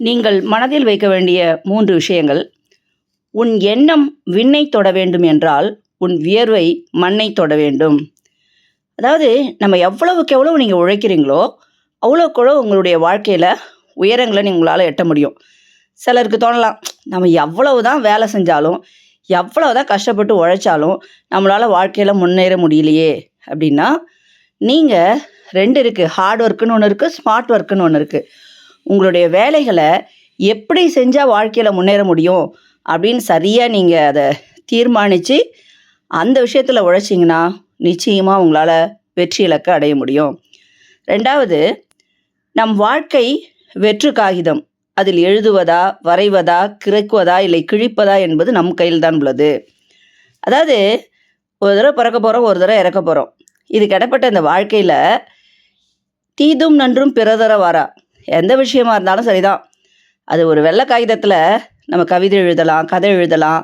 நீங்கள் மனதில் வைக்க வேண்டிய 3 விஷயங்கள். உன் எண்ணம் விண்ணை தொட வேண்டும் என்றால், உன் வியர்வை மண்ணை தொட வேண்டும். அதாவது நம்ம எவ்வளவுக்கு எவ்வளவு நீங்க உழைக்கிறீங்களோ, அவ்வளோக்கு அவ்வளோ உங்களுடைய வாழ்க்கையில உயரங்கள உங்களால எட்ட முடியும். சிலருக்கு தோணலாம், நம்ம எவ்வளவு தான் வேலை செஞ்சாலும், எவ்வளவு தான் கஷ்டப்பட்டு உழைச்சாலும், நம்மளால வாழ்க்கையில முன்னேற முடியலையே அப்படின்னா, நீங்க 2 இருக்கு. ஹார்ட் ஒர்க்குன்னு ஒண்ணு இருக்கு, ஸ்மார்ட் ஒர்க்குன்னு ஒண்ணு இருக்கு. உங்களுடைய வேலைகள எப்படி செஞ்சா வாழ்க்கையில முன்னேற முடியும் அப்படின்னு சரியா நீங்க அத தீர்மானிச்சு, அந்த விஷயத்துல உழைச்சீங்கன்னா, நிச்சயமா உங்களால வெற்றி இலக்க அடைய முடியும். 2வது, நம் வாழ்க்கை வெற்று காகிதம். அதில் எழுதுவதா, வரைவதா, கிறுக்குவதா, இல்லை கிழிப்பதா என்பது நம் கையில் தான் உள்ளது. அதாவது ஒரு தடவ பிறக்க போறோம், ஒரு தடவ இறக்க போறோம். இதுக்கு இடைப்பட்ட இந்த வாழ்க்கையில தீதும் நன்றும் பிறதர வாரா. எந்த விஷயமா இருந்தாலும் சரிதான். அது ஒரு வெள்ளை காகிதத்துல நம்ம கவிதை எழுதலாம், கதை எழுதலாம்,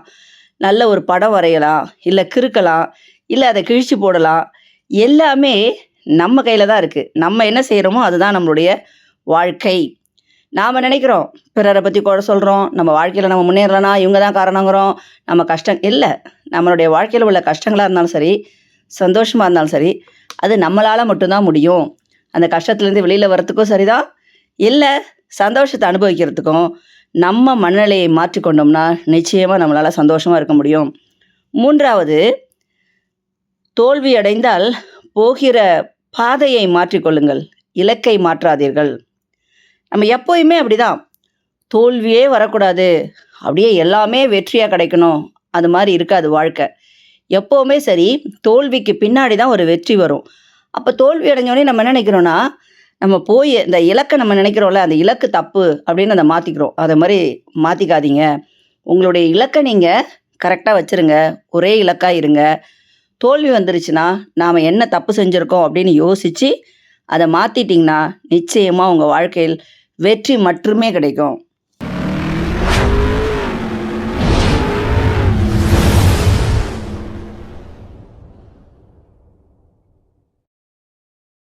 நல்ல ஒரு படம் வரையலாம், இல்ல கிறுக்கலாம், இல்ல அத கிழிச்சு போடலாம். எல்லாமே நம்ம கையில தான் இருக்கு. நம்ம என்ன செய்றோமோ அதுதான் நம்மளுடைய வாழ்க்கை. நாம நினைக்கிறோம், பிறர பத்தி குறை சொல்றோம், நம்ம வாழ்க்கையில நம்ம முன்னேறலனா இவங்க தான் காரணங்கிறோம், நம்ம கஷ்டம் இல்ல. நம்மளுடைய வாழ்க்கையில உள்ள கஷ்டங்களா இருந்தாலும் சரி, சந்தோஷமா இருந்தாலும் சரி, அது நம்மளால மட்டும் தான் முடியும். அந்த கஷ்டத்துலேருந்து வெளியில வரத்துக்கும் சரிதான், இல்ல சந்தோஷத்த அனுபவிக்கிறதுக்கும் நம்ம மனநிலையை மாற்றிக்கொண்டோம்னா, நிச்சயமா நம்மளால சந்தோஷமா இருக்க முடியும். 3வது, தோல்வி அடைந்தால் போகிற பாதையை மாற்றிக்கொள்ளுங்கள். இலக்கை மாற்றாதீர்கள். நம்ம எப்போயுமே அப்படிதான். தோல்வியே வரக்கூடாது. அப்படியே எல்லாமே வெற்றியா கிடைக்கணும். அது மாரி இருக்காது வாழ்க்கை. எப்பவுமே சரி, தோல்விக்கு பின்னாடி தான் ஒரு வெற்றி வரும். அப்ப தோல்வி அடைஞ்சோனே நம்ம என்ன நினைக்கிறோம்னா, நம்ம போய் இந்த இலக்க நம்ம நினைக்கிறோம்ல, அந்த இலக்கு தப்பு அப்படின்னு அத மாத்திக்கிறோம். அத மாரி மாத்திக்காதீங்க. உங்களுடைய இலக்க நீங்க கரெக்ட்டா வச்சுருங்க. ஒரே இலக்கா இருங்க. தோல்வி வந்துருச்சுன்னா, நாம என்ன தப்பு செஞ்சிருக்கோம் அப்படின்னு யோசிச்சு, அத மாத்திட்டீங்கன்னா, நிச்சயமா உங்க வாழ்க்கையில் வெற்றி மட்டுமே கிடைக்கும்.